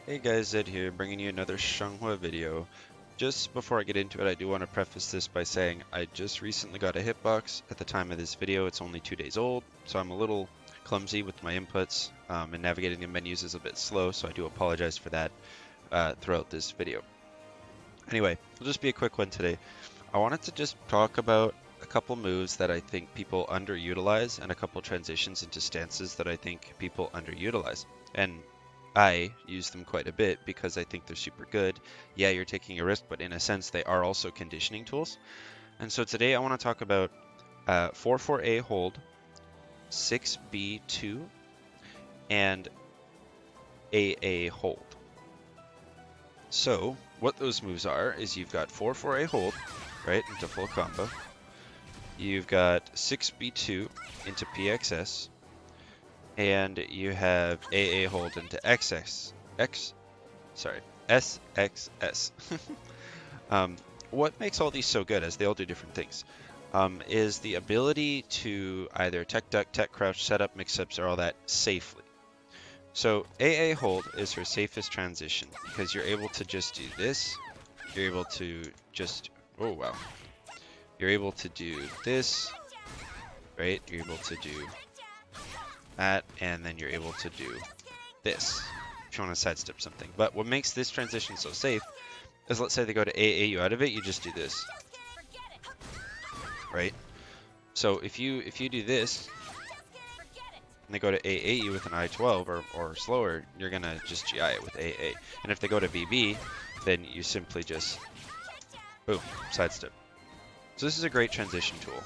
Hey guys, Zedd here, bringing you another Xianghua video. Just before I get into it, I do want to preface this by saying I just recently got a hitbox. At the time of this video, it's only 2 days old, so I'm a little clumsy with my inputs, and navigating the menus is a bit slow, so I do apologize for that throughout this video. Anyway, it'll just be a quick one today. I wanted to just talk about a couple moves that I think people underutilize and a couple transitions into stances that I think people underutilize. And I use them quite a bit because I think they're super good. Yeah, you're taking a risk, but in a sense, they are also conditioning tools. And so today I want to talk about 4-4A hold, 6B2, and AA hold. So what those moves are is you've got 4-4A hold, right, into full combo. You've got 6B2 into PXS, and you have AA hold into SXS. What makes all these so good, as they all do different things, is the ability to either tech duck, tech crouch, setup, mix-ups, or all that safely. So AA hold is her safest transition because you're able to just do this. You're able to just, oh wow. You're able to do this, right? You're able to do that, and then you're able to do this if you want to sidestep something. But what makes this transition so safe is, let's say they go to AA you out of it, you just do this, right? So if you do this and they go to AA you with an I-12 or slower, you're gonna just GI it with AA. And if they go to BB, then you simply just boom, sidestep. So this is a great transition tool.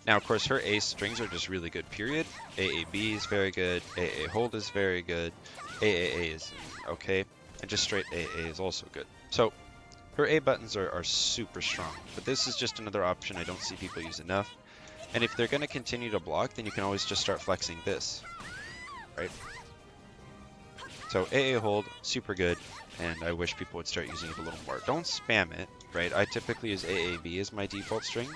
Now, of course, her A strings are just really good, period. AAB is very good. AA hold is very good. AAA is okay. And just straight AA is also good. So her A buttons are super strong. But this is just another option I don't see people use enough. And if they're going to continue to block, then you can always just start flexing this, right? So AA hold, super good. And I wish people would start using it a little more. Don't spam it, right? I typically use AAB as my default string.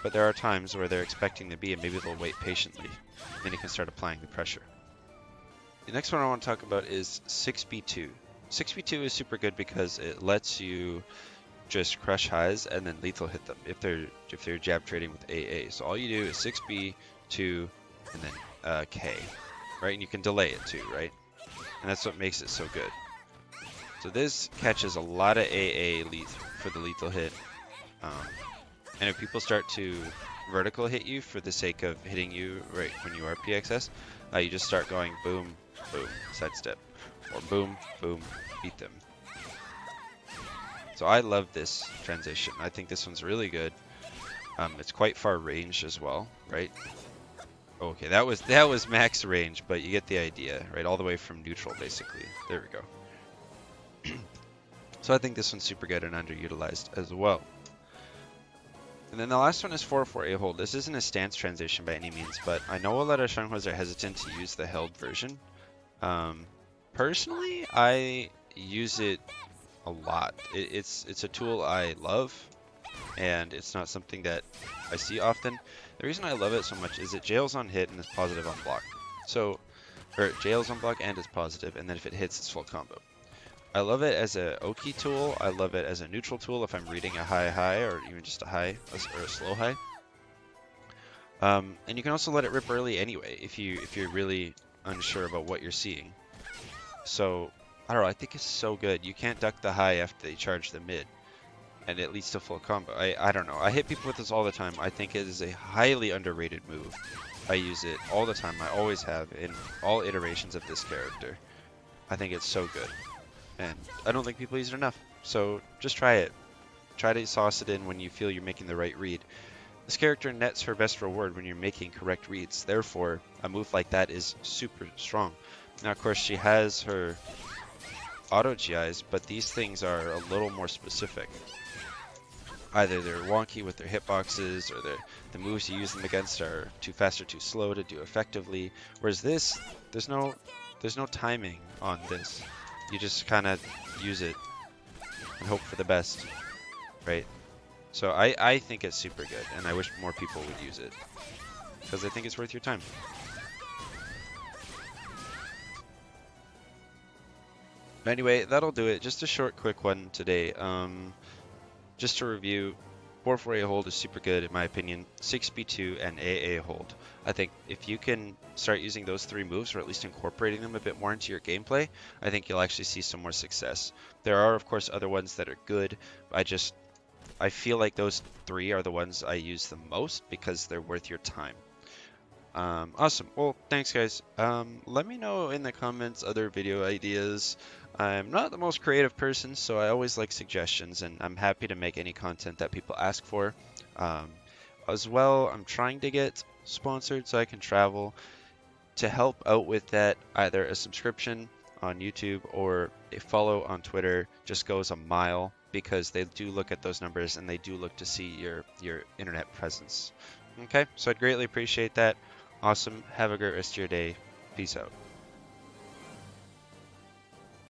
But there are times where they're expecting the B and maybe they'll wait patiently. Then you can start applying the pressure. The next one I want to talk about is 6B2. 6B2 is super good because it lets you just crush highs and then lethal hit them if they're jab trading with AA. So all you do is 6B2 and then K, right? And you can delay it too, right? And that's what makes it so good. So this catches a lot of AA for the lethal hit. And if people start to vertical hit you for the sake of hitting you right when you are PXS, you just start going boom, boom, sidestep, or boom, boom, beat them. So I love this transition. I think this one's really good. It's quite far range as well, right? Okay, that was max range, but you get the idea, right? All the way from neutral, basically. There we go. So I think this one's super good and underutilized as well. And then the last one is 4-4A hold. This isn't a stance transition by any means, but I know a lot of Xianghuas are hesitant to use the held version. Personally, I use it a lot. It's a tool I love, and it's not something that I see often. The reason I love it so much is it jails on hit and is positive on block. So, or it jails on block and is positive, and then if it hits, it's full combo. I love it as a Oki tool. I love it as a neutral tool if I'm reading a high or even just a high or a slow high. And you can also let it rip early anyway if you're really unsure about what you're seeing. So I don't know. I think it's so good. You can't duck the high after they charge the mid, and it leads to full combo. I don't know. I hit people with this all the time. I think it is a highly underrated move. I use it all the time. I always have in all iterations of this character. I think it's so good. And I don't think people use it enough. So just try it. Try to sauce it in when you feel you're making the right read. This character nets her best reward when you're making correct reads. Therefore, a move like that is super strong. Now, of course, she has her auto GIs, but these things are a little more specific. Either they're wonky with their hitboxes, or the moves you use them against are too fast or too slow to do effectively. Whereas this, there's no timing on this. You just kind of use it and hope for the best, right? So I think it's super good, and I wish more people would use it because I think it's worth your time. Anyway, that'll do it. Just a short, quick one today. Just to review, 4-4A hold is super good in my opinion. 6B2 and AA hold. I think if you can start using those three moves, or at least incorporating them a bit more into your gameplay, I think you'll actually see some more success. There are, of course, other ones that are good. I feel like those three are the ones I use the most because they're worth your time. Awesome. Well, thanks guys. Let me know in the comments other video ideas. I'm not the most creative person, so I always like suggestions, and I'm happy to make any content that people ask for. Um, as well, I'm trying to get sponsored so I can travel. To help out with that, either a subscription on YouTube or a follow on Twitter just goes a mile because they do look at those numbers and they do look to see your internet presence. Okay, so I'd greatly appreciate that. Awesome. Have a great rest of your day. Peace out.